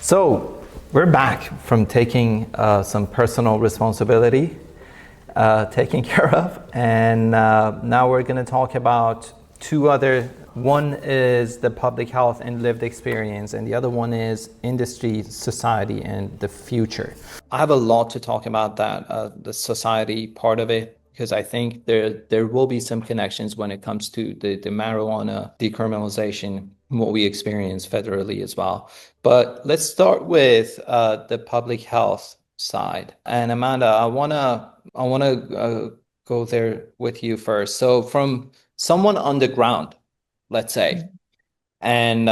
So we're back from taking some personal responsibility, taken care of, and now we're going to talk about two other. One is the public health and lived experience, and the other one is industry, society, and the future. I have a lot to talk about that, the society part of it, because I think there will be some connections when it comes to the marijuana decriminalization, what we experience federally as well. But let's start with the public health side. And Amanda, I wanna go there with you first. So from someone on the ground, let's say, and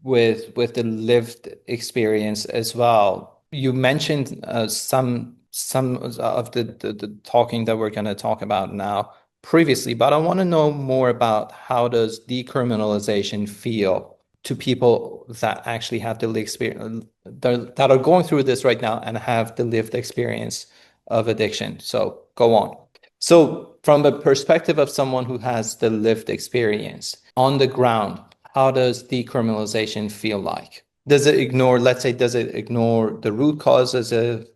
with the lived experience as well. You mentioned some of the talking that we're going to talk about now previously, but I want to know more about how does decriminalization feel to people that actually have the lived experience, that are going through this right now and have the lived experience of addiction. So go on. So from the perspective of someone who has the lived experience on the ground, how does decriminalization feel like? Does it ignore the root causes of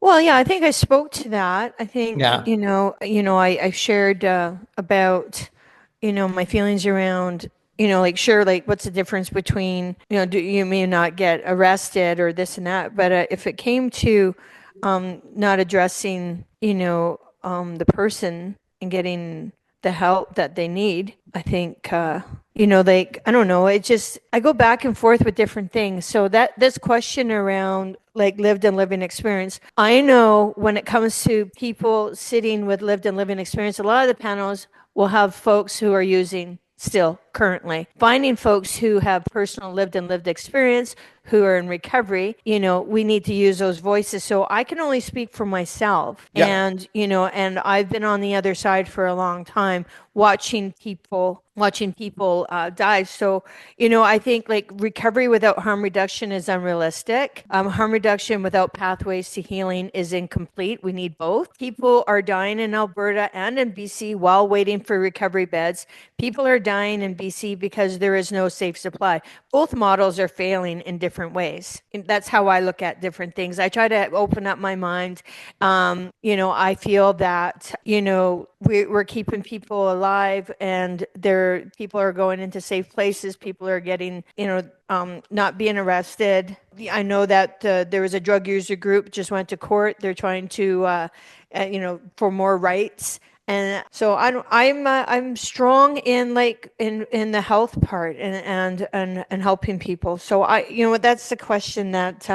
Well, yeah, I think I spoke to that. I think, yeah. I shared about, my feelings around, sure, like what's the difference between, do you may not get arrested or this and that, but if it came to not addressing, the person and getting the help that they need, I think, I don't know, I go back and forth with different things. So this question around like lived and living experience, I know when it comes to people sitting with lived and living experience, a lot of the panels will have folks who are using still currently. Finding folks who have personal lived experience, who are in recovery, we need to use those voices. So I can only speak for myself. Yeah. And I've been on the other side for a long time, watching people die. So, I think like recovery without harm reduction is unrealistic. Harm reduction without pathways to healing is incomplete. We need both. People are dying in Alberta and in BC while waiting for recovery beds. People are dying in BC because there is no safe supply. Both models are failing in different ways. And that's how I look at different things. I try to open up my mind. I feel that, we're keeping people alive, and people are going into safe places. People are getting, not being arrested. I know that there was a drug user group just went to court. They're trying to, for more rights. And so I'm strong in in the health part and helping people. So that's the question that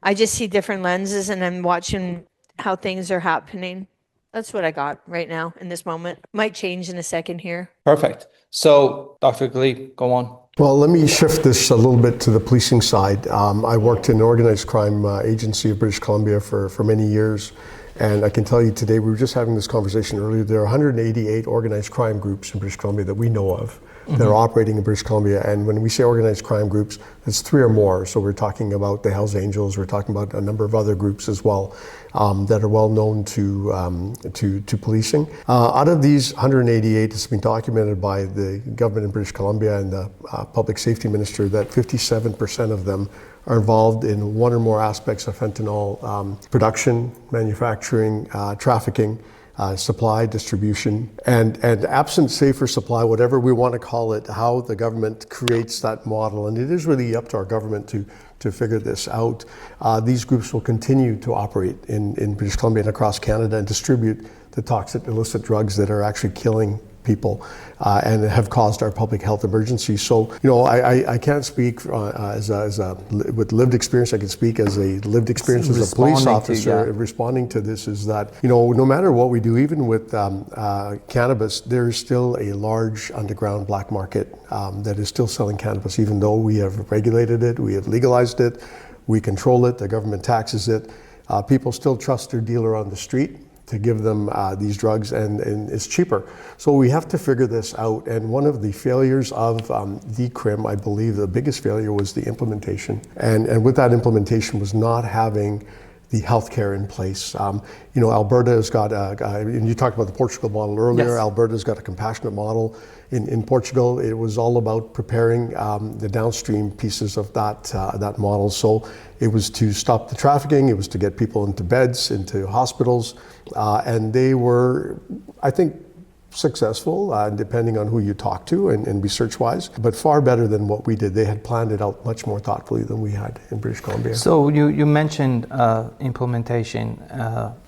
I just see different lenses, and I'm watching how things are happening. That's what I got right now in this moment. Might change in a second here. Perfect. So Dr. Glee, go on. Well, let me shift this a little bit to the policing side. I worked in an organized crime agency of British Columbia for many years. And I can tell you today, we were just having this conversation earlier, there are 188 organized crime groups in British Columbia that we know of that are operating in British Columbia. And when we say organized crime groups, it's 3 or more. So we're talking about the Hells Angels, we're talking about a number of other groups as well that are well known to policing. Out of these 188, it's been documented by the government in British Columbia and the public safety minister that 57% of them are involved in one or more aspects of fentanyl production, manufacturing, trafficking, supply, distribution, and absent safer supply, whatever we want to call it, how the government creates that model. And it is really up to our government to figure this out. These groups will continue to operate in British Columbia and across Canada and distribute the toxic illicit drugs that are actually killing people and have caused our public health emergency. So, I can't speak with lived experience. I can speak as a lived experience as a police officer responding to this is that, no matter what we do, even with cannabis, there is still a large underground black market that is still selling cannabis, even though we have regulated it, we have legalized it, we control it, the government taxes it. People still trust their dealer on the street to give them these drugs, and it's cheaper. So we have to figure this out. And one of the failures of decrim, I believe the biggest failure was the implementation. And with that implementation was not having the healthcare in place. Alberta has got, and you talked about the Portugal model earlier, Yes. Alberta's got a compassionate model. In Portugal, it was all about preparing the downstream pieces of that model. So it was to stop the trafficking, it was to get people into beds, into hospitals, and they were, I think, successful, depending on who you talk to and research-wise, but far better than what we did. They had planned it out much more thoughtfully than we had in British Columbia. So you mentioned implementation.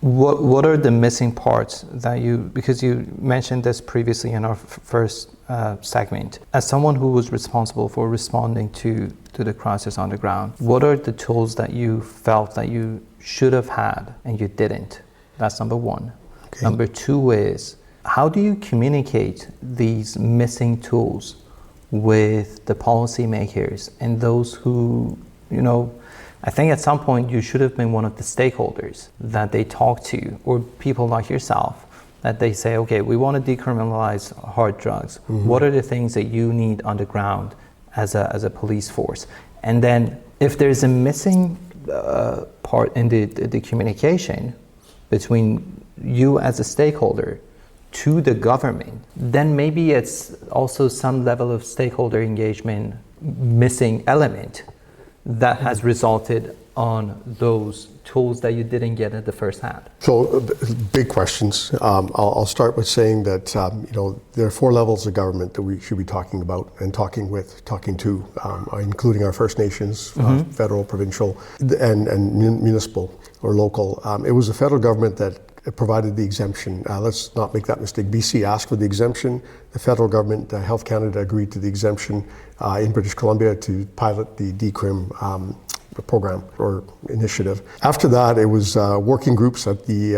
What are the missing parts that because you mentioned this previously in our first segment. As someone who was responsible for responding to the crisis on the ground, what are the tools that you felt that you should have had and you didn't? That's number one. Okay. Number two is, how do you communicate these missing tools with the policymakers and those who, I think at some point you should have been one of the stakeholders that they talk to, or people like yourself, that they say, okay, we want to decriminalize hard drugs. Mm-hmm. What are the things that you need on the ground as a police force? And then if there's a missing part in the communication between you as a stakeholder to the government, then maybe it's also some level of stakeholder engagement missing element that has resulted on those tools that you didn't get at the first hand. So big questions. I'll start with saying that there are 4 levels of government that we should be talking about and talking to, including our First Nations, mm-hmm. Federal, provincial, and municipal or local. It was the federal government that provided the exemption. Let's not make that mistake. BC asked for the exemption. The federal government, Health Canada, agreed to the exemption in British Columbia to pilot the decrim program or initiative. After that, it was working groups at the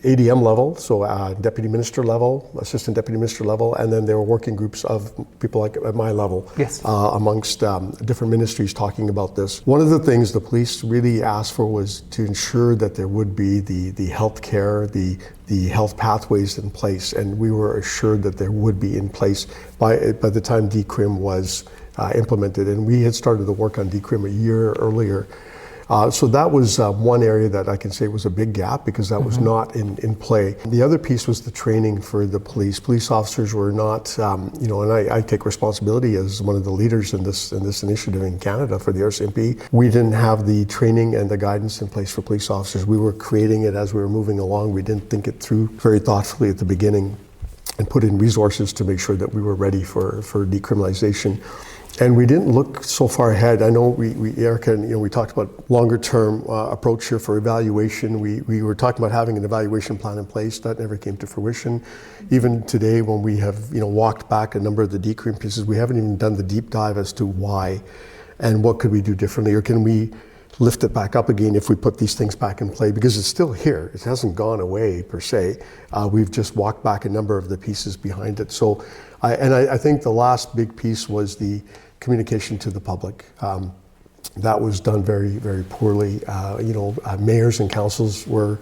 ADM level, so deputy minister level, assistant deputy minister level, and then there were working groups of people like at my level, yes. Amongst different ministries talking about this. One of the things the police really asked for was to ensure that there would be the health care, the health pathways in place, and we were assured that there would be in place by the time decrim was implemented, and we had started the work on decrim a year earlier. So that was one area that I can say was a big gap because that mm-hmm. was not in play. The other piece was the training for the police. Police officers were not, and I take responsibility as one of the leaders in this initiative in Canada for the RCMP. We didn't have the training and the guidance in place for police officers. We were creating it as we were moving along. We didn't think it through very thoughtfully at the beginning and put in resources to make sure that we were ready for decriminalization. And we didn't look so far ahead. I know Erica, we talked about longer term approach here for evaluation. We were talking about having an evaluation plan in place. That never came to fruition. Even today, when we have walked back a number of the decrim pieces, we haven't even done the deep dive as to why and what could we do differently, or can we lift it back up again if we put these things back in play, because it's still here. It hasn't gone away per se. We've just walked back a number of the pieces behind it. So, I think the last big piece was the communication to the public. That was done very, very poorly. Mayors and councils were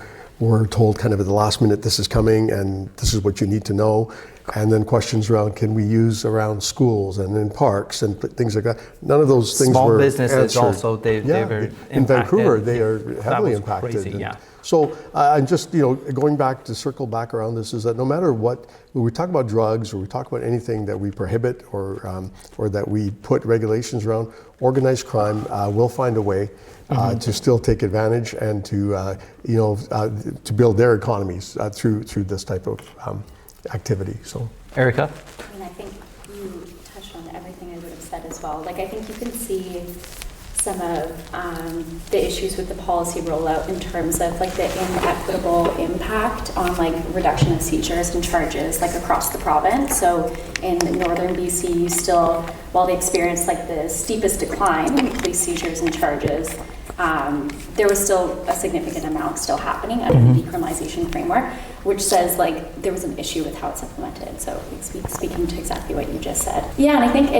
told kind of at the last minute, this is coming and this is what you need to know. And then questions around, can we use around schools and in parks and things like that. None of those things Small were businesses answered. Also, they were in impacted. Vancouver, they are heavily impacted. Crazy, yeah. So I'm just, going back to circle back around this is that no matter what, when we talk about drugs or we talk about anything that we prohibit or that we put regulations around, organized crime will find a way mm-hmm. to still take advantage and to build their economies through this type of activity. So, Erica? I think you touched on everything I would have said as well. I think you can see some of the issues with the policy rollout in terms of the inequitable impact on reduction of seizures and charges across the province. So in northern BC, you still, while they experienced the steepest decline in police seizures and charges, there was still a significant amount still happening under the decriminalization framework, which says there was an issue with how it's implemented. So speaking to exactly what you just said. Yeah, and I think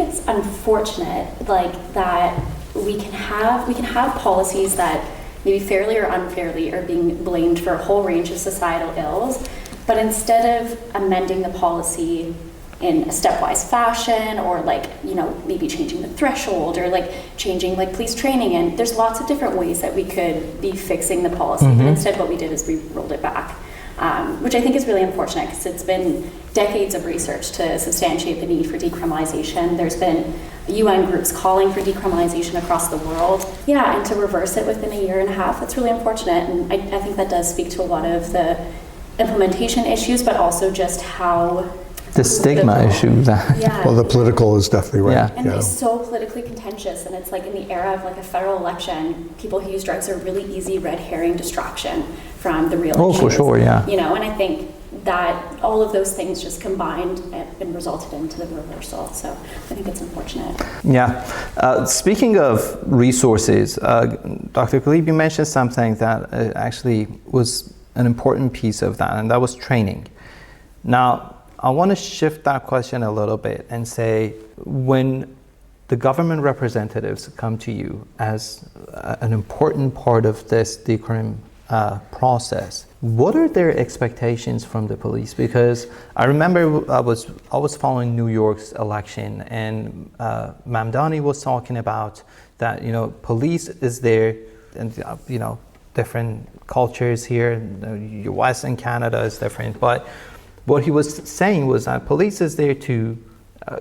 it's unfortunate that we can have policies that maybe fairly or unfairly are being blamed for a whole range of societal ills, but instead of amending the policy in a stepwise fashion, or like, you know, maybe changing the threshold, or like changing like police training. And there's lots of different ways that we could be fixing the policy, but instead what we did is we rolled it back, which I think is really unfortunate, because it's been decades of research to substantiate the need for decriminalization. There's been UN groups calling for decriminalization across the world. Yeah, and to reverse it within a year and a half, that's really unfortunate. And I think that does speak to a lot of the implementation issues, but also just how The stigma issue. yeah. Well, the political is definitely right. Yeah. And it's so politically contentious, and it's like in the era of like a federal election, people who use drugs are a really easy red herring distraction from the real Oh, issues. for sure, yeah. You know, and I think that all of those things just combined and resulted into the reversal. So I think it's unfortunate. Yeah. Speaking of resources, Dr. Khalib, you mentioned something that actually was an important piece of that, and that was training. Now, I want to shift that question a little bit and say, when the government representatives come to you as an important part of this decrim process, what are their expectations from the police? Because I remember I was following New York's election, and Mamdani was talking about that, you know, police is there, and you know, different cultures here, the US and Canada is different, but what he was saying was that police is there to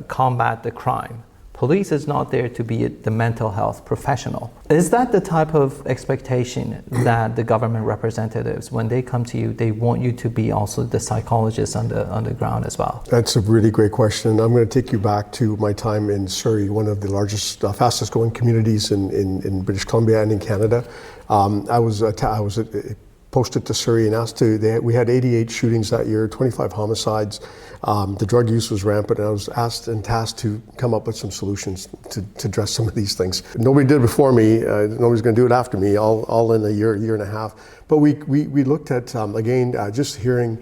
combat the crime. Police is not there to be the mental health professional. Is that the type of expectation that the government representatives, when they come to you, they want you to be also the psychologist on the ground as well? That's a really great question. I'm going to take you back to my time in Surrey, one of the largest, fastest growing communities in British Columbia and in Canada. I was posted to Surrey and asked to, we had 88 shootings that year, 25 homicides. The drug use was rampant, and I was asked and tasked to come up with some solutions to address some of these things. Nobody did it before me, nobody's gonna do it after me, all in a year and a half. But we looked at, again, just hearing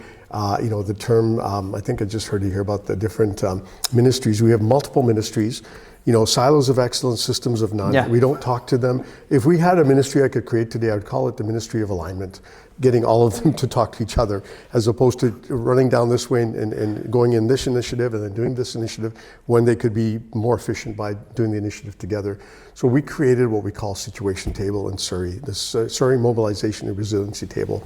you know, the term, I think I just heard you hear about the different ministries. We have multiple ministries. You know, silos of excellence, systems of none. Yeah. We don't talk to them. If we had a ministry I could create today, I would call it the Ministry of Alignment, getting all of them to talk to each other, as opposed to running down this way and going in this initiative and then doing this initiative, when they could be more efficient by doing the initiative together. So we created what we call Situation Table in Surrey, this Surrey Mobilization and Resiliency Table.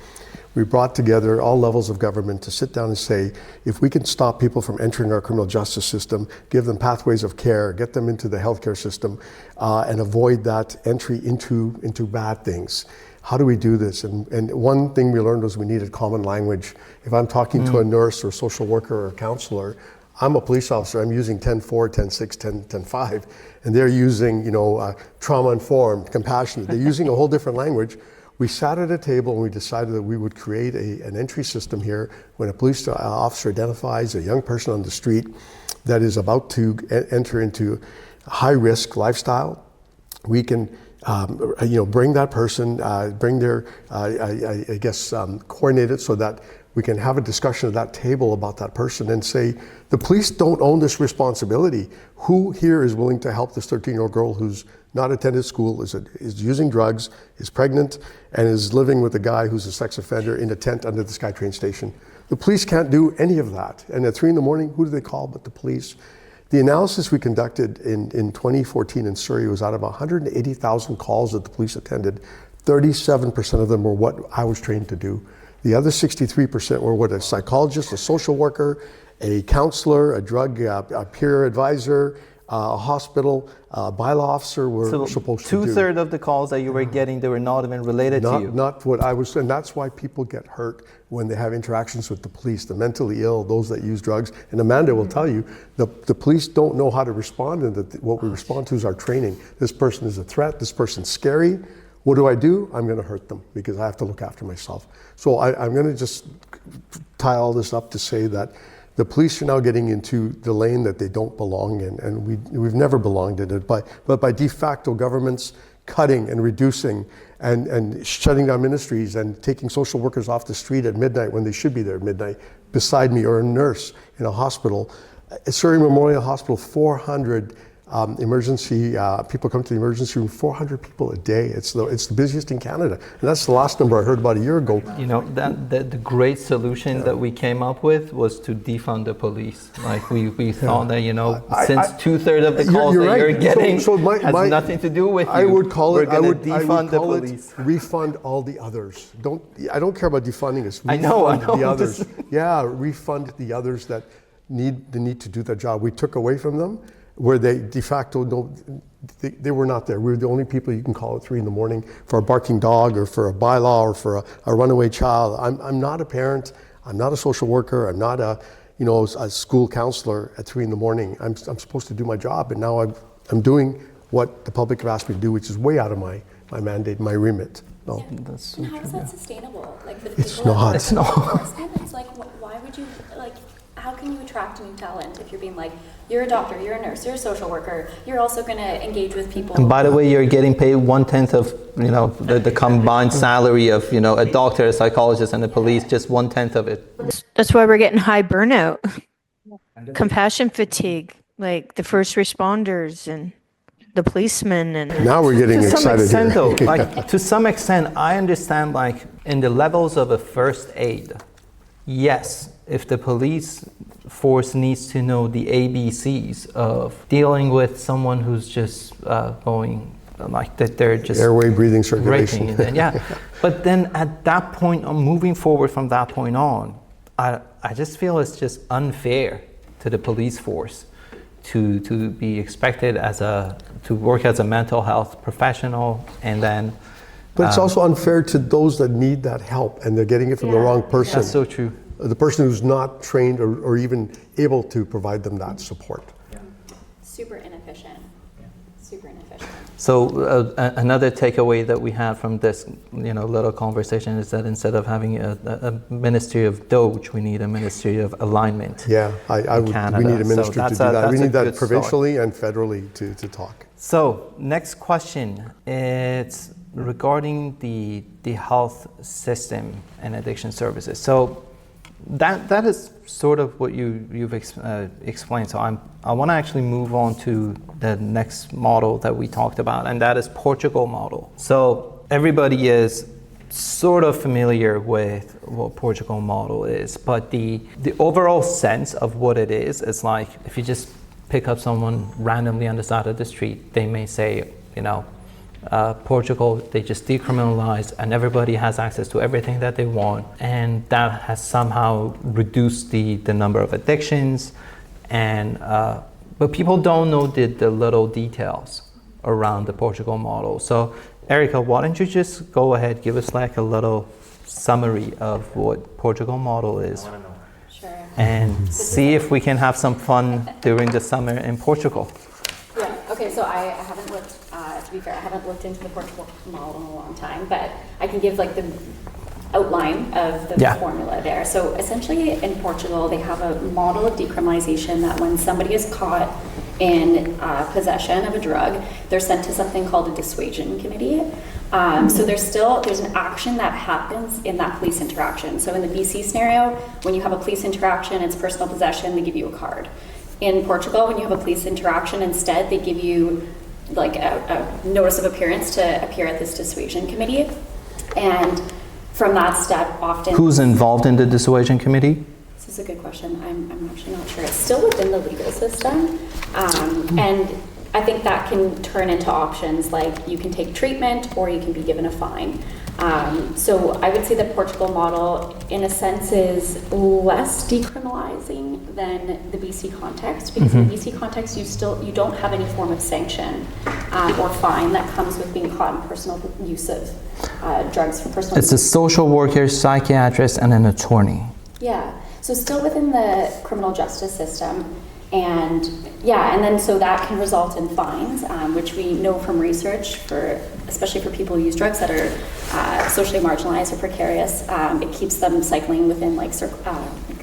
We brought together all levels of government to sit down and say, if we can stop people from entering our criminal justice system, give them pathways of care, get them into the healthcare system, and avoid that entry into bad things. How do we do this? And one thing we learned was we needed common language. If I'm talking to a nurse or social worker or a counselor, I'm a police officer, I'm using 10-4, 10-6, 10-5, and they're using, you know, trauma-informed, compassionate. They're using a whole different language. We sat at a table and we decided that we would create an entry system here. When a police officer identifies a young person on the street that is about to enter into high-risk lifestyle, we can you know, bring that person, bring their, I guess, coordinate it so that we can have a discussion at that table about that person and say, the police don't own this responsibility. Who here is willing to help this 13-year-old girl who's not attended school, is using drugs, is pregnant, and is living with a guy who's a sex offender in a tent under the SkyTrain station? The police can't do any of that. And at 3 a.m, who do they call but the police? The analysis we conducted in 2014 in Surrey was out of 180,000 calls that the police attended, 37% of them were what I was trained to do. The other 63% were what a psychologist, a social worker, a counselor, a drug a peer advisor, a hospital bylaw officer were supposed to do. 2/3 of the calls that you were getting, they were not even related to you. Not what I was, and that's why people get hurt when they have interactions with the police, the mentally ill, those that use drugs. And Amanda will tell you, the police don't know how to respond, and what we respond to is our training. This person is a threat, this person's scary. What do? I'm gonna hurt them because I have to look after myself. So I'm gonna just tie all this up to say that the police are now getting into the lane that they don't belong in, and we've never belonged in it. But by de facto, governments cutting and reducing and shutting down ministries and taking social workers off the street at midnight when they should be there at midnight beside me, or a nurse in a hospital. At Surrey Memorial Hospital, 400 emergency people come to the emergency room, 400 people a day. It's the busiest in Canada, and that's the last number I heard about a year ago. You know, that the great solution that we came up with was to defund the police. Like we thought that, you know, since 2/3 of the calls You're that right. you're getting has nothing to do with you. I would call We're it. gonna I would defund the call it police. refund all the others. I don't care about defunding us. I know, The others. Yeah, refund the others that need to do their job. We took away from them where they de facto they were not there. We were the only people you can call at 3 a.m. for a barking dog or for a bylaw or for a runaway child. I'm not a parent. I'm not a social worker. I'm not a school counselor at 3 a.m. I'm supposed to do my job, and now I'm doing what the public have asked me to do, which is way out of my mandate, my remit. No. That's so And how is true, that sustainable? Like for the It's people not. that It's not. enforcement, it's like, why would you, like, how can you attract new talent if you're being like, you're a doctor, you're a nurse, you're a social worker, you're also going to engage with people. And by the way, you're getting paid 1/10 of, you know, the combined salary of, you know, a doctor, a psychologist, and the police, just 1/10 of it. That's why we're getting high burnout, compassion fatigue, like the first responders and the policemen and. Now we're getting To some excited extent, here. though, like to some extent, I understand. Like in the levels of a first aid, yes, if the police force needs to know the ABCs of dealing with someone who's just going like that, they're just Airway, breathing, circulation. breaking, and yeah. But then at that point, moving forward from that point on, I just feel it's just unfair to the police force to be expected to work as a mental health professional, and then. But it's also unfair to those that need that help, and they're getting it from the wrong person. That's so true. The person who's not trained or even able to provide them that support. Super inefficient. Super inefficient. So another takeaway that we had from this, little conversation is that instead of having a ministry of Doge, we need a ministry of alignment. Yeah, we need a ministry to do that. We need that provincially and federally to talk. So next question, it's regarding the health system and addiction services. So that is sort of what you've explained. So I want to actually move on to the next model that we talked about, and that is Portugal model. So everybody is sort of familiar with what Portugal model is, but the overall sense of what it is like if you just pick up someone randomly on the side of the street, they may say, Portugal, they just decriminalized and everybody has access to everything that they want, and that has somehow reduced the number of addictions, and but people don't know the little details around the Portugal model. So Erica, why don't you just go ahead, give us like a little summary of what Portugal model is. Sure. And see if we can have some fun during the summer in Portugal. Yeah, okay, so I haven't looked, to be fair, I haven't looked into the Portugal model in a long time, but I can give like the outline of the formula there. So essentially in Portugal, they have a model of decriminalization that when somebody is caught in possession of a drug, they're sent to something called a dissuasion committee. So there's an action that happens in that police interaction. So in the BC scenario, when you have a police interaction, it's personal possession, they give you a card. In Portugal, when you have a police interaction, instead they give you like a notice of appearance to appear at this dissuasion committee. And from that step, often... Who's involved in the dissuasion committee? This is a good question. I'm actually not sure. It's still within the legal system. And I think that can turn into options like you can take treatment or you can be given a fine. So I would say the Portugal model, in a sense, is less decriminalizing than the BC context, because in the BC context, you don't have any form of sanction or fine that comes with being caught in personal use of drugs for personal use. It's a social worker, psychiatrist, and an attorney. Yeah, so still within the criminal justice system. And then so that can result in fines, which we know from research, especially for people who use drugs that are socially marginalized or precarious. It keeps them cycling within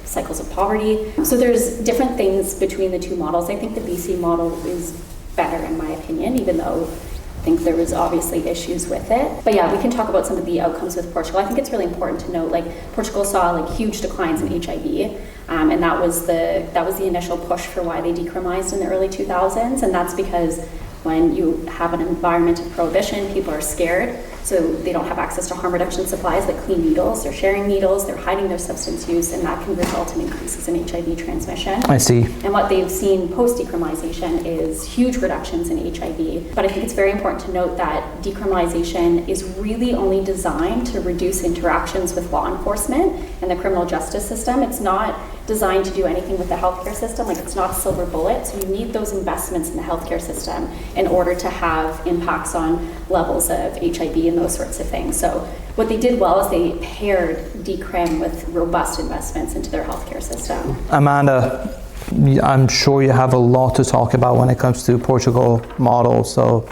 cycles of poverty. So there's different things between the two models. I think the BC model is better in my opinion, even though think there was obviously issues with it. But yeah, we can talk about some of the outcomes with Portugal. I think it's really important to note, like, Portugal saw like huge declines in HIV, and that was the initial push for why they decriminalized in the early 2000s, and that's because when you have an environment of prohibition, people are scared, so they don't have access to harm reduction supplies like clean needles. They're sharing needles, they're hiding their substance use, and that can result in increases in HIV transmission. I see. And what they've seen post-decriminalization is huge reductions in HIV. But I think it's very important to note that decriminalization is really only designed to reduce interactions with law enforcement and the criminal justice system. It's not designed to do anything with the healthcare system. Like, it's not a silver bullet. So you need those investments in the healthcare system in order to have impacts on levels of HIV and those sorts of things. So what they did well is they paired decrim with robust investments into their healthcare system. Amanda, I'm sure you have a lot to talk about when it comes to Portugal model. So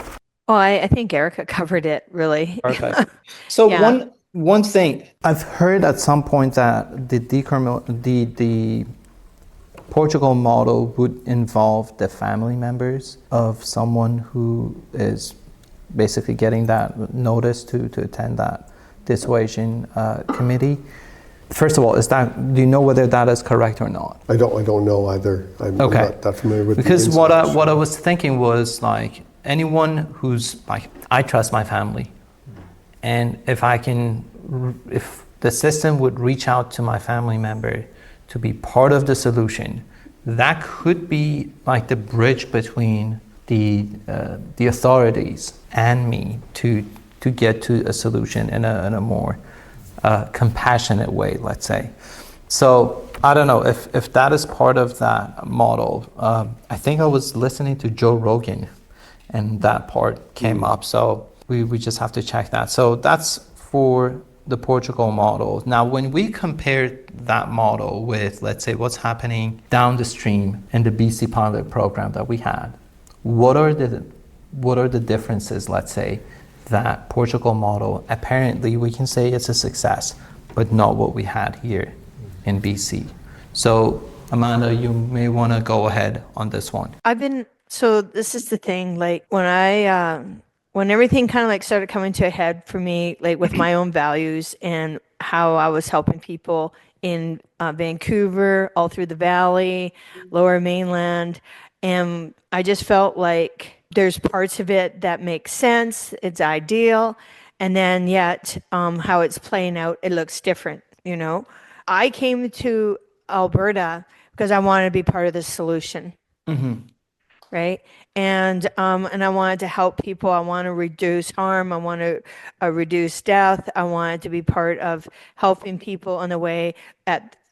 Oh, I think Erica covered it really. perfect. So Yeah. one thing I've heard at some point that the Portugal model would involve the family members of someone who is basically getting that notice to attend that dissuasion committee. First of all, do you know whether that is correct or not? I don't know either. I'm Okay. not that familiar with Because the what insights. I was thinking was, like, anyone who's like, I trust my family, and if the system would reach out to my family member to be part of the solution, that could be like the bridge between the authorities and me to get to a solution in a more compassionate way, let's say. So I don't know if that is part of that model. I think I was listening to Joe Rogan, and that part came up. So we just have to check that. So that's for the Portugal model. Now, when we compare that model with, let's say, what's happening down the stream in the BC pilot program that we had, what are the differences, let's say, that Portugal model, apparently we can say it's a success, but not what we had here in BC. So Amanda, you may want to go ahead on this one. So this is the thing, like, when everything kind of like started coming to a head for me, like with my own values and how I was helping people in Vancouver, all through the valley, lower mainland, and I just felt like there's parts of it that make sense, it's ideal, and then yet how it's playing out, it looks different, you know? I came to Alberta because I wanted to be part of the solution. Right. And I wanted to help people. I want to reduce harm. I want to reduce death. I wanted to be part of helping people in a way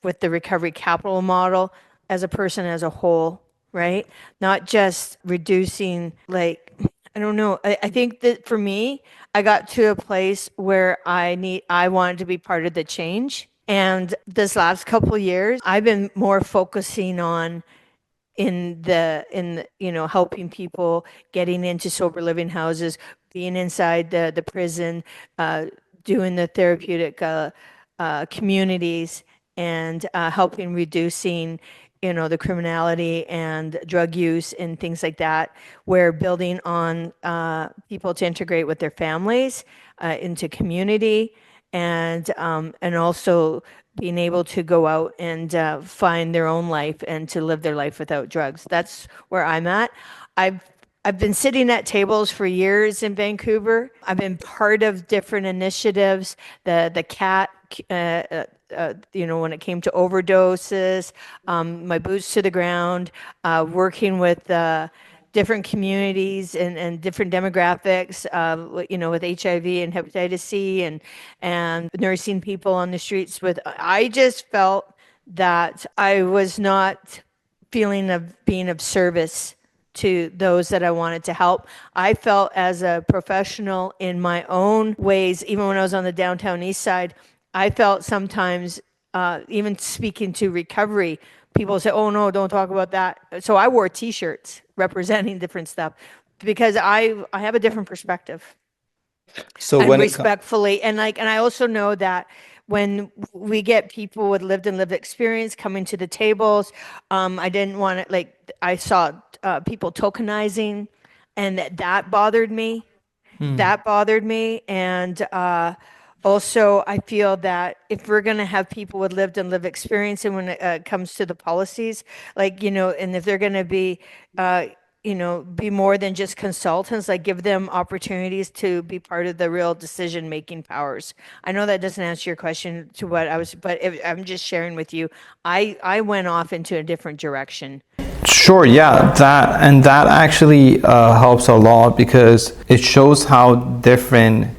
with the recovery capital model as a person as a whole, right? Not just reducing, like, I don't know. I think that for me, I got to a place where I wanted to be part of the change. And this last couple of years, I've been more focusing on helping people getting into sober living houses, being inside the prison, doing the therapeutic communities, and helping reducing the criminality and drug use and things like that. We're building on people to integrate with their families into community, and also being able to go out and find their own life and to live their life without drugs. That's where I'm at. I've been sitting at tables for years in Vancouver. I've been part of different initiatives, the CAT, when it came to overdoses, my boots to the ground, working with different communities and different demographics, with HIV and hepatitis C and nursing people on the streets I just felt that I was not feeling of being of service to those that I wanted to help. I felt as a professional in my own ways, even when I was on the downtown east side, I felt sometimes, even speaking to recovery, people say, "Oh no, don't talk about that." So I wore T-shirts representing different stuff because I have a different perspective. So And when respectfully, and I also know that when we get people with lived experience coming to the tables, I didn't want it, like, I saw people tokenizing, and that bothered me. That bothered me. And also, I feel that if we're going to have people with lived and lived experience, and when it comes to the policies, like, and if they're going to be, be more than just consultants, like give them opportunities to be part of the real decision-making powers. I know that doesn't answer your question to what I was, but I'm just sharing with you. I went off into a different direction. Sure, yeah, that actually helps a lot because it shows how different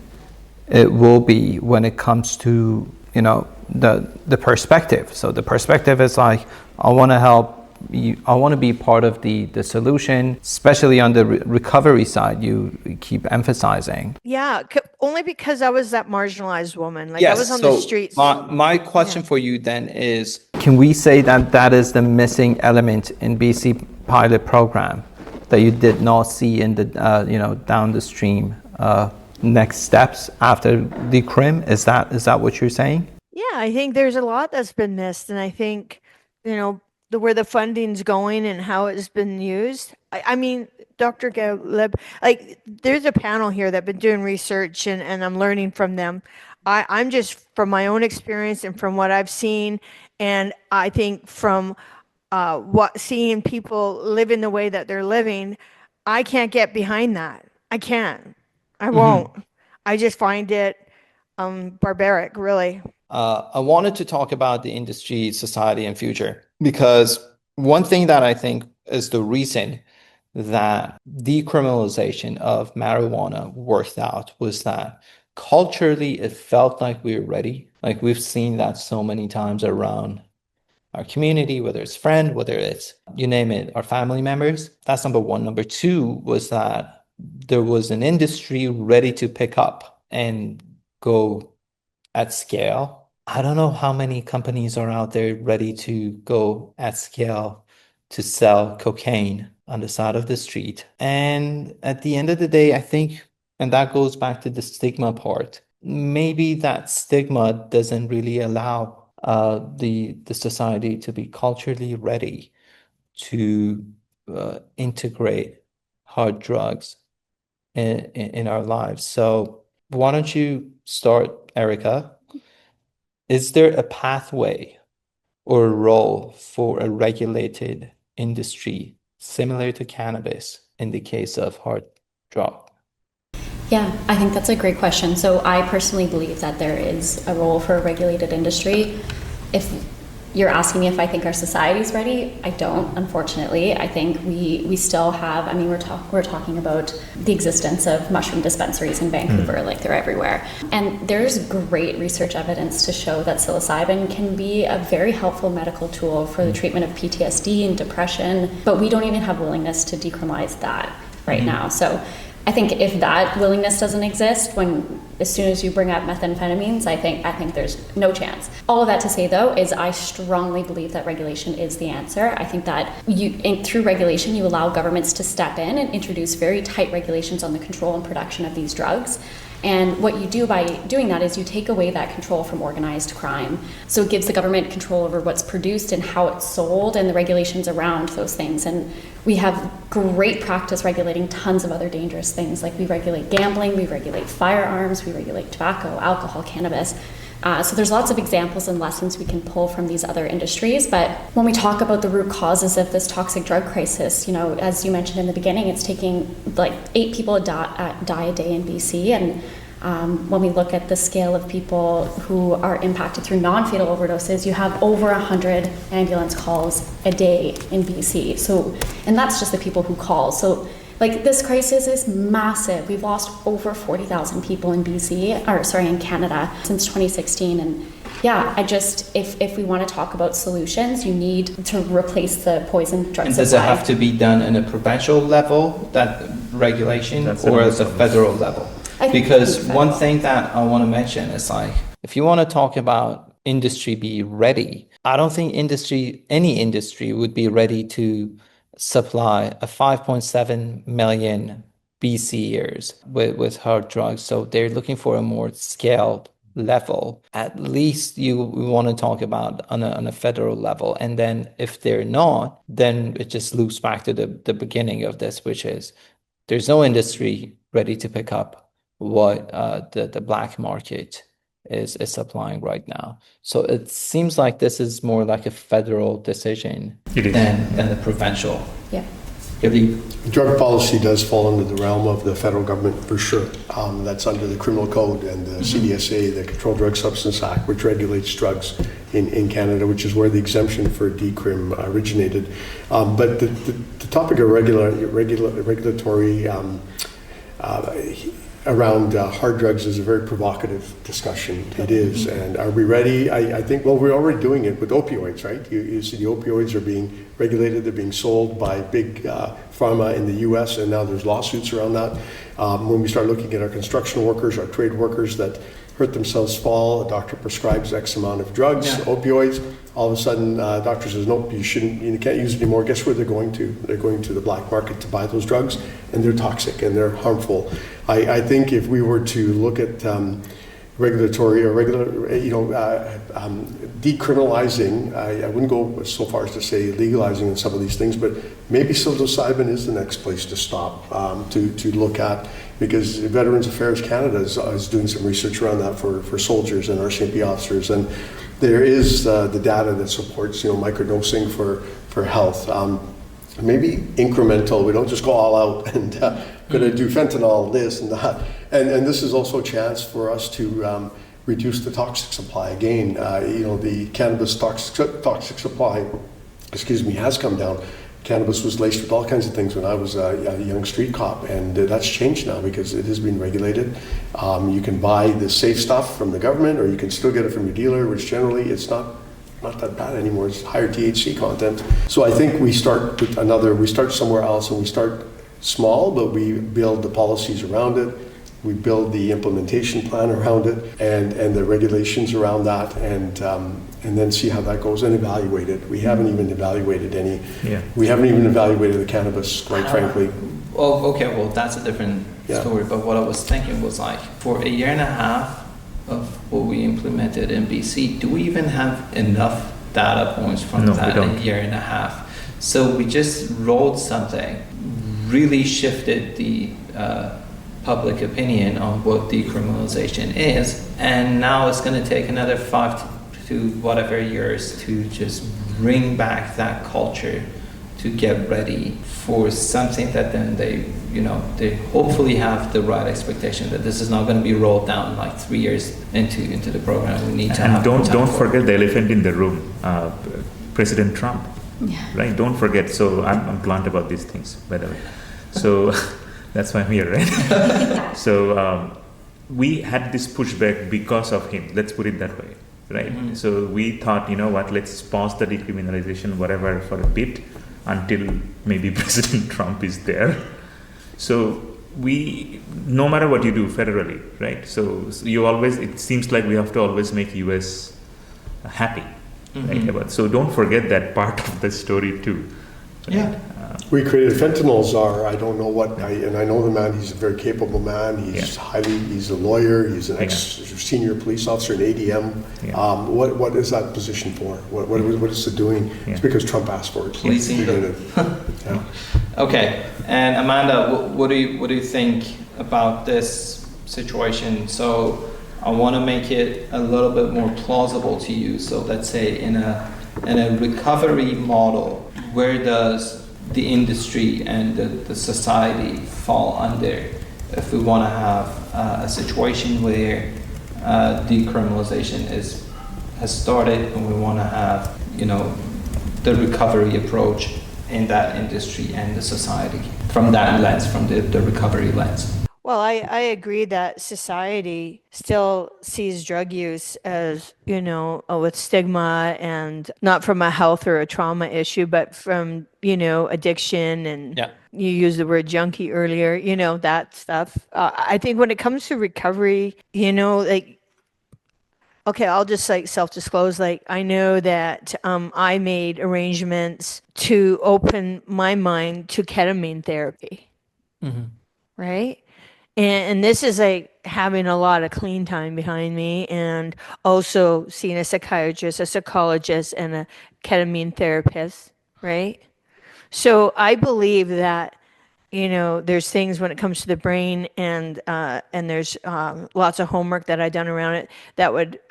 it will be when it comes to the perspective. So the perspective is like, I want to help you, I want to be part of the solution, especially on the recovery side. You keep emphasizing. Yeah, only because I was that marginalized woman. Like I was on the streets. My question for you then is, can we say that that is the missing element in BC pilot program that you did not see in the down the stream next steps after decrim? Is that what you're saying? Yeah, I think there's a lot that's been missed, and I think where the funding's going and how it's been used. I mean, Dr. Galeb, like there's a panel here that's been doing research, and I'm learning from them. I'm just from my own experience and from what I've seen, and I think from seeing people living the way that they're living, I can't get behind that. I can't. I won't. I just find it barbaric, really. I wanted to talk about the industry, society, and future because one thing that I think is the reason that decriminalization of marijuana worked out was that culturally it felt like we were ready. Like we've seen that so many times around our community, whether it's friend, whether it's, you name it, our family members. That's number one. Number two was that there was an industry ready to pick up and go at scale. I don't know how many companies are out there ready to go at scale to sell cocaine on the side of the street. And at the end of the day, I think, and that goes back to the stigma part, maybe that stigma doesn't really allow the society to be culturally ready to integrate hard drugs in our lives. So why don't you start, Erica? Is there a pathway or a role for a regulated industry similar to cannabis in the case of hard drug? Yeah, I think that's a great question. So I personally believe that there is a role for a regulated industry. If you're asking me if I think our society is ready, I don't, unfortunately. I think we still have, I mean, we're talking about the existence of mushroom dispensaries in Vancouver, like they're everywhere. And there's great research evidence to show that psilocybin can be a very helpful medical tool for the treatment of PTSD and depression, but we don't even have willingness to decriminalize that right now. So I think if that willingness doesn't exist, as soon as you bring up methamphetamines, I think there's no chance. All of that to say, though, is I strongly believe that regulation is the answer. I think that through regulation, you allow governments to step in and introduce very tight regulations on the control and production of these drugs. And what you do by doing that is you take away that control from organized crime. So it gives the government control over what's produced and how it's sold and the regulations around those things. And we have great practice regulating tons of other dangerous things. Like we regulate gambling, we regulate firearms, we regulate tobacco, alcohol, cannabis. So there's lots of examples and lessons we can pull from these other industries. But when we talk about the root causes of this toxic drug crisis, as you mentioned in the beginning, it's taking like 8 people die a day in BC. And when we look at the scale of people who are impacted through non-fatal overdoses, you have over 100 ambulance calls a day in BC. So, and that's just the people who call. So like this crisis is massive. We've lost over 40,000 people in in Canada since 2016. And yeah, if we want to talk about solutions, you need to replace the poison drug supply. And does it have to be done in a provincial level, that regulation, or at the federal level? Because one thing that I want to mention is like, if you want to talk about industry be ready, I don't think any industry would be ready to supply a 5.7 million BCers with hard drugs. So they're looking for a more scaled level. At least we want to talk about on a federal level. And then if they're not, then it just loops back to the beginning of this, which is there's no industry ready to pick up what the black market is supplying right now. So it seems like this is more like a federal decision It is. than a provincial. Yeah. Really, Drug policy does fall under the realm of the federal government for sure. That's under the criminal code and the CDSA, the Controlled Drug Substance Act, which regulates drugs in Canada, which is where the exemption for decrim originated. But the topic of regulatory around hard drugs is a very provocative discussion. It is. And are we ready? I think, well, we're already doing it with opioids, right? You see the opioids are being regulated. They're being sold by big pharma in the U.S., and now there's lawsuits around that. When we start looking at our construction workers, our trade workers that hurt themselves fall, a doctor prescribes X amount of drugs, opioids, all of a sudden doctor says, nope, you can't use it anymore. Guess where they're going to? They're going to the black market to buy those drugs, and they're toxic and they're harmful. I think if we were to look at regulatory or decriminalizing, I wouldn't go so far as to say legalizing in some of these things, but maybe psilocybin is the next place to stop, to look at, because Veterans Affairs Canada is doing some research around that for soldiers and RCMP officers, and there is the data that supports microdosing for health. Maybe incremental. We don't just go all out and going to do fentanyl, this and that. And this is also a chance for us to reduce the toxic supply. Again, the cannabis toxic supply, has come down. Cannabis was laced with all kinds of things when I was a young street cop, and that's changed now because it has been regulated. You can buy the safe stuff from the government, or you can still get it from your dealer, which generally it's not that bad anymore. It's higher THC content. So I think we start somewhere else, and we start small, but we build the policies around it. We build the implementation plan around it, and the regulations around that, and then see how that goes and evaluate it. We haven't even evaluated any. Yeah. We haven't even evaluated the cannabis, quite frankly. oh, okay, well, that's a different story. But what I was thinking was like, for a year and a half of what we implemented in BC, do we even have enough data points from that a year and a half? So we just rolled something, really shifted the public opinion on what decriminalization is, and now it's going to take another 5 to whatever years to just bring back that culture to get ready for something that then they hopefully have the right expectation that this is not going to be rolled down like 3 years into the program. We need to have don't forget the elephant in the room, President Trump. Yeah. Right? Don't forget. So I'm blunt about these things, by the way. So that's why I'm here, right? So we had this pushback because of him. Let's put it that way, right? Mm-hmm. So we thought, let's pause the decriminalization, whatever, for a bit until maybe President Trump is there. So no matter what you do federally, right? So it seems like we have to always make US happy, mm-hmm. right? So don't forget that part of the story too. Right? Yeah. We created fentanyl czar. I don't know and I know the man. He's a very capable man. He's a lawyer. He's an ex-senior police officer in ADM. Yeah. What is that position for? What is it doing? Yeah. It's because Trump asked for it. Policing it. Yeah. Okay. And Amanda, what do you think about this situation? So I want to make it a little bit more plausible to you. So let's say in a recovery model, where does the industry and the society fall under if we want to have a situation where decriminalization has started, and we want to have the recovery approach in that industry and the society from that lens, from the recovery lens? Well, I agree that society still sees drug use as, with stigma, and not from a health or a trauma issue, but from, addiction, and you used the word junkie earlier, that stuff. I think when it comes to recovery, okay, I'll just self-disclose, I know that I made arrangements to open my mind to ketamine therapy, mm-hmm. right? And this is having a lot of clean time behind me, and also seeing a psychiatrist, a psychologist, and a ketamine therapist, right? So I believe that, there's things when it comes to the brain, and there's lots of homework that I've done around it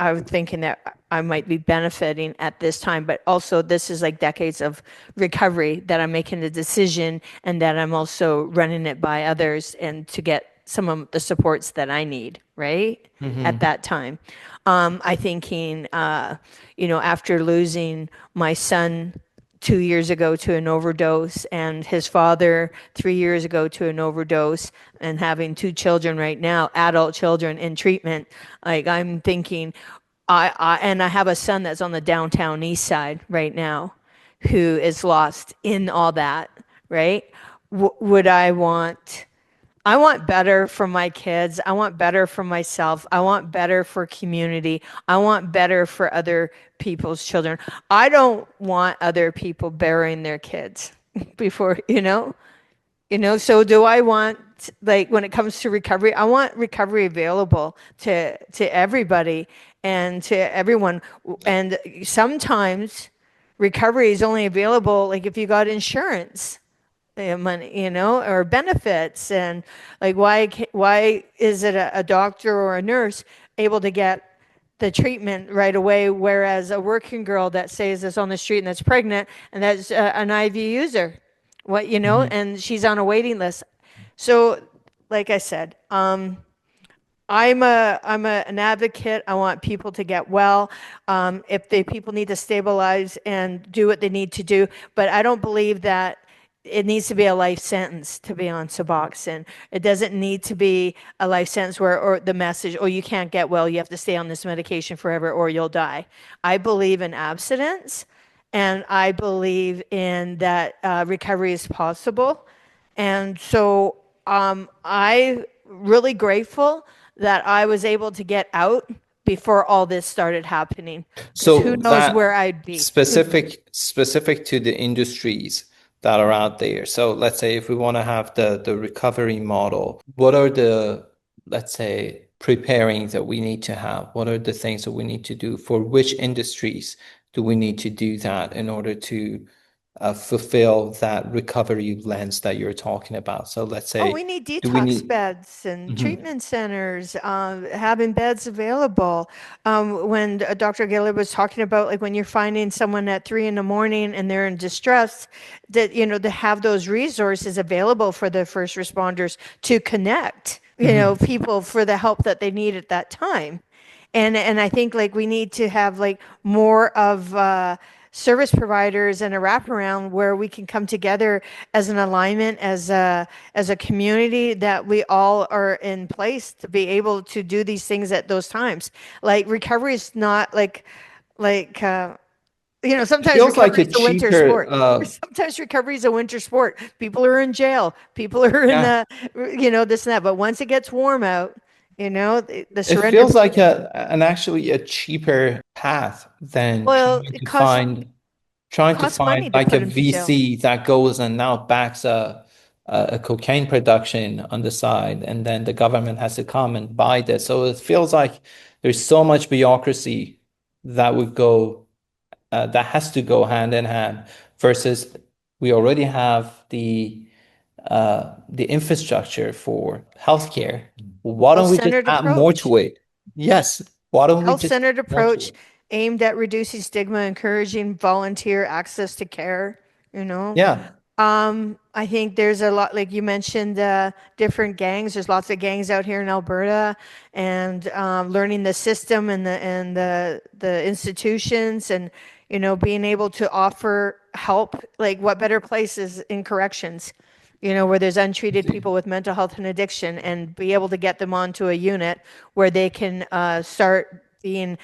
I was thinking that I might be benefiting at this time, but also this is like decades of recovery that I'm making the decision, and that I'm also running it by others and to get some of the supports that I need, right? At that time. I thinking, after losing my son 2 years ago to an overdose, and his father 3 years ago to an overdose, and having two children right now, adult children in treatment. Like, I'm thinking, and I have a son that's on the downtown east side right now, who is lost in all that, right? Would I want better for my kids. I want better for myself. I want better for community. I want better for other people's children. I don't want other people burying their kids before, so do I want, like, when it comes to recovery, I want recovery available to everybody and to everyone. And sometimes recovery is only available like if you got insurance money, or benefits. And like, why is it a doctor or a nurse able to get the treatment right away, whereas a working girl that says is on the street and that's pregnant and that's an IV user, and she's on a waiting list. So, like I said, I'm an advocate. I want people to get well. If people need to stabilize and do what they need to do, but I don't believe that it needs to be a life sentence to be on Suboxone. It doesn't need to be a life sentence or the message, oh, you can't get well, you have to stay on this medication forever or you'll die. I believe in abstinence, and I believe in that recovery is possible. And so I really grateful that I was able to get out before all this started happening. 'Cause So who knows that where I'd be. specific to the industries that are out there. So let's say if we want to have the recovery model, what are the, let's say, preparing that we need to have? What are the things that we need to do? For which industries do we need to do that in order to fulfill that recovery lens that you're talking about? So let's Oh, say, we need do we detox need? beds and Mhm. treatment centers, having beds available. When Dr. Gaylor was talking about, like, when you're finding someone at 3 in the morning and they're in distress, that, to have those resources available for the first responders to connect, people for the help that they need at that time. And I think, like, we need to have, like, more of service providers and a wraparound where we can come together as an alignment, as a community, that we all are in place to be able to do these things at those times. Like, recovery is not sometimes Feels like recovery a is a winter cheaper, sport. Sometimes recovery is a winter sport. People are in jail. People are in yeah. this and that. But once it gets warm out, the It surrender. feels like an actually a cheaper path than Well, it trying to costs find money to like a put them to jail. VC that goes and now backs a cocaine production on the side, and then the government has to come and buy this. So it feels like there's so much bureaucracy that would go that has to go hand in hand versus we already have the infrastructure for healthcare. Why don't we just Health-centered add more approach. to it? Yes. Why don't we just Health-centered add more to approach it? aimed at reducing stigma, encouraging volunteer access to care, you know. Yeah. I think there's a lot, like you mentioned, different gangs. There's lots of gangs out here in Alberta, and learning the system and the institutions, and being able to offer help. Like, what better places in corrections, where there's untreated people with mental health and addiction, and be able to get them onto a unit where they can start being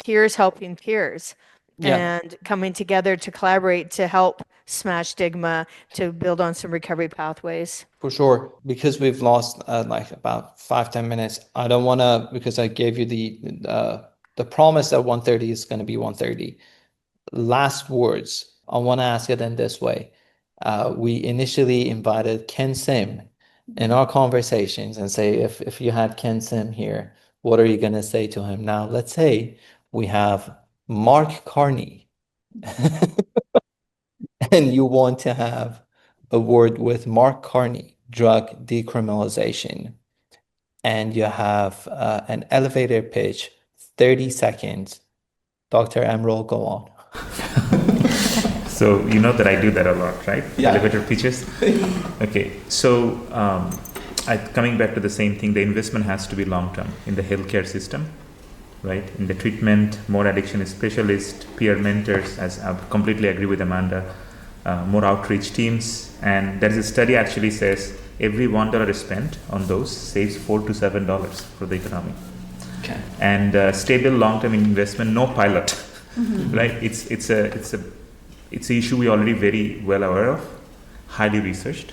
peers helping peers, Yeah, and coming together to collaborate to help smash stigma, to build on some recovery pathways. for sure. Because we've lost like about 5, 10 minutes. I don't want to, because I gave you the promise that 1:30 is going to be 1:30. Last words. I want to ask it in this way. We initially invited Ken Sim in our conversations and say, if you had Ken Sim here, what are you going to say to him? Now, let's say we have Mark Carney and you want to have award with Mark Carney, drug decriminalization. And you have an elevator pitch, 30 seconds. Dr. Emerald, go on. So you know that I do that a lot, right? Yeah. Elevator pitches. Okay. So coming back to the same thing, the investment has to be long term in the healthcare system, right? In the treatment, more addiction specialists, peer mentors, as I completely agree with Amanda, more outreach teams. And there is a study actually says every $1 spent on those saves $4 to $7 for the economy. Okay. And stable long-term investment, no pilot, right? It's an issue we already very well aware of, highly researched,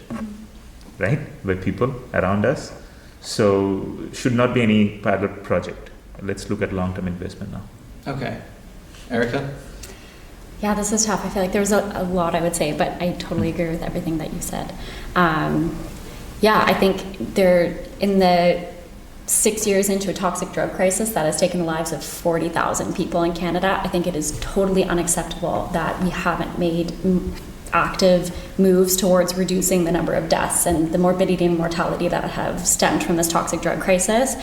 right, by people around us. So should not be any pilot project. Let's look at long-term investment now. Okay. Erica? Yeah, this is tough. I feel like there's a lot I would say, but I totally agree with everything that you said. Yeah, I think in the 6 years into a toxic drug crisis that has taken the lives of 40,000 people in Canada, I think it is totally unacceptable that we haven't made active moves towards reducing the number of deaths and the morbidity and mortality that have stemmed from this toxic drug crisis.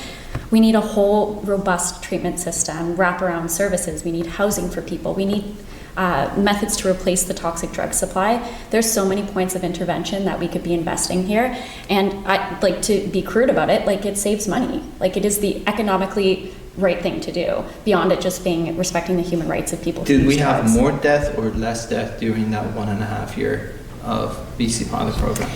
We need a whole robust treatment system, wraparound services. We need housing for people. We need methods to replace the toxic drug supply. There's so many points of intervention that we could be investing here. And I like to be crude about it, like it saves money. Like it is the economically right thing to do, beyond it just being respecting the human rights of people. Did we have more death or less death during that 1.5 year of BC pilot program?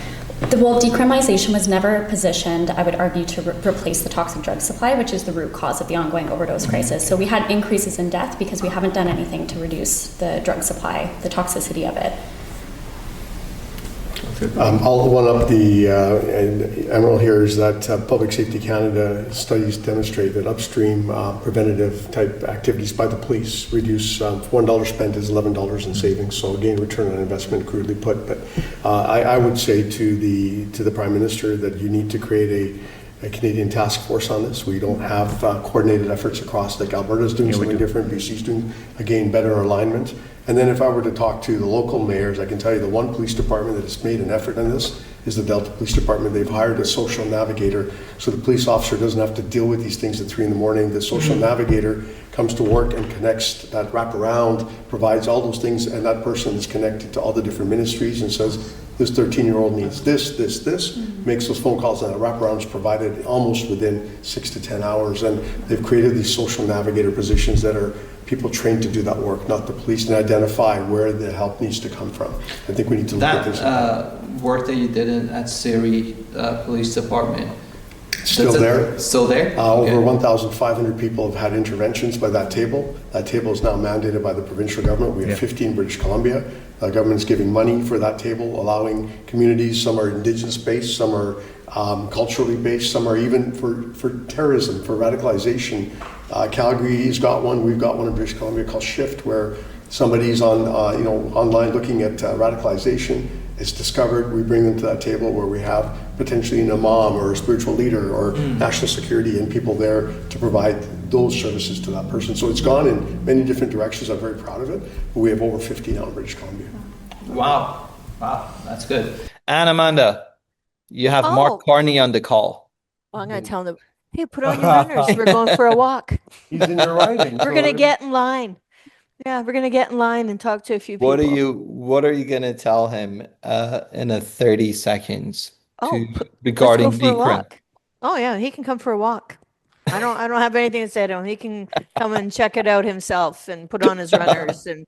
Well, decriminalization was never positioned, I would argue, to replace the toxic drug supply, which is the root cause of the ongoing overdose crisis. So we had increases in death because we haven't done anything to reduce the drug supply, the toxicity of it. I'll one up the Emerald here is that Public Safety Canada studies demonstrate that upstream preventative type activities by the police reduce $1 spent is $11 in savings. So again, return on investment, crudely put. But I would say to the Prime Minister that you need to create a Canadian task force on this. We don't have coordinated efforts across, like Alberta's doing something different, BC's doing, again, better alignment. And then if I were to talk to the local mayors, I can tell you the one police department that has made an effort on this is the Delta Police Department. They've hired a social navigator, so the police officer doesn't have to deal with these things at 3 a.m. The social navigator comes to work and connects that wraparound, provides all those things, and that person is connected to all the different ministries and says, this 13-year-old needs this, makes those phone calls, and that wraparound is provided almost within 6 to 10 hours. And they've created these social navigator positions that are people trained to do that work, not the police, and identify where the help needs to come from. I think we need to look at this. That work that you did at Surrey Police Department, Still there? Still there? Over 1,500 people have had interventions by that table. That table is now mandated by the provincial government. We have 50 in British Columbia. The government is giving money for that table, allowing communities, some are indigenous based, some are culturally based, some are even for terrorism, for radicalization. Calgary's got one, we've got one in British Columbia called Shift, where somebody's on online looking at radicalization. It's discovered, we bring them to that table where we have potentially an imam or a spiritual leader or national security and people there to provide those services to that person. So it's gone in many different directions. I'm very proud of it. But we have over 50 now in British Columbia. Wow, that's good. And Amanda, you have Mark Carney on the call. Well, I'm going to tell them, hey, put on your runners. We're going for a walk. He's in your writing. We're going to get in line. Yeah, we're going to get in line and talk to a few people. What are you going to tell him in a 30 seconds let's regarding go for a decrim? walk. Oh yeah, he can come for a walk. I don't have anything to say to him. He can come and check it out himself and put on his runners and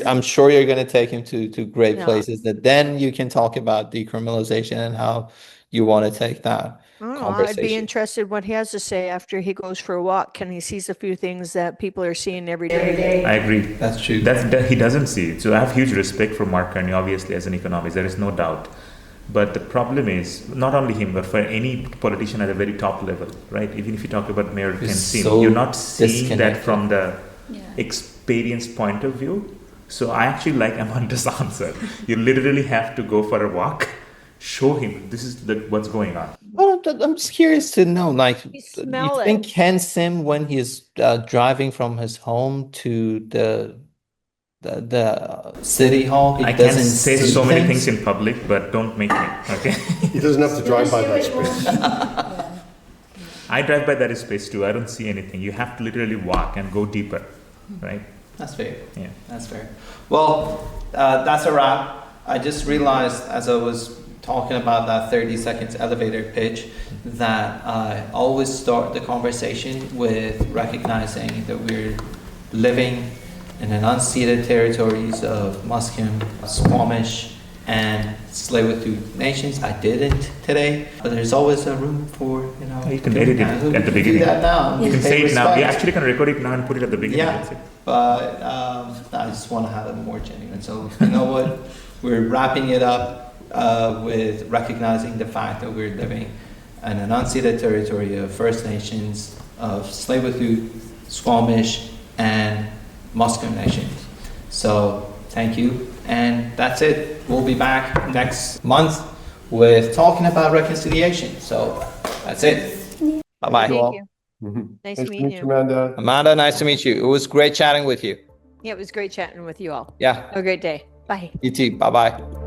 I'm sure you're going to take him to great places that then you can talk about decriminalization and how you want to take that I'd be interested what he has to say after he goes for a walk and he sees a few things that people are seeing every day. I agree. That's true. That he doesn't see it. So I have huge respect for Mark Carney, obviously, as an economist. There is no doubt. But the problem is, not only him, but for any politician at a very top level, right? Even if you talk about Mayor Ken Sim, you're not seeing that from the experience point of view. So I actually like Amanda's answer. You literally have to go for a walk, show him this is what's going on. Well, I'm just curious to know, like, You you smell think Ken Sim, when he's driving from his home to the the city hall. It I can doesn't say see so many things in public, but don't make me. Okay. He doesn't have to drive by that space. I drive by that space too. I don't see anything. You have to literally walk and go deeper, right? That's fair. Yeah. That's fair. Well, that's a wrap. I just realized as I was talking about that 30 seconds elevator pitch that I always start the conversation with recognizing that we're living in the unceded territories of Musqueam, Squamish, and Tsleil-Waututh nations. I didn't today, but there's always a room for, You can edit it at the beginning. Do that now. You can Pay say it now. respect. We actually can record it now and put it at the beginning. Yeah. That's it. But I just want to have it more genuine. So you know what? We're wrapping it up with recognizing the fact that we're living in an unceded territory of First Nations, of Tsleil-Waututh, Squamish, and Musqueam nations. So thank you, and that's it. We'll be back next month with talking about reconciliation. So that's it. Bye-bye. Thank you. Mhm. Nice Nice to to meet meet you, you. Amanda. Amanda, nice to meet you. It was great chatting with you. Yeah, it was great chatting with you all. Yeah, Have a great day. Bye. you too. Bye-bye.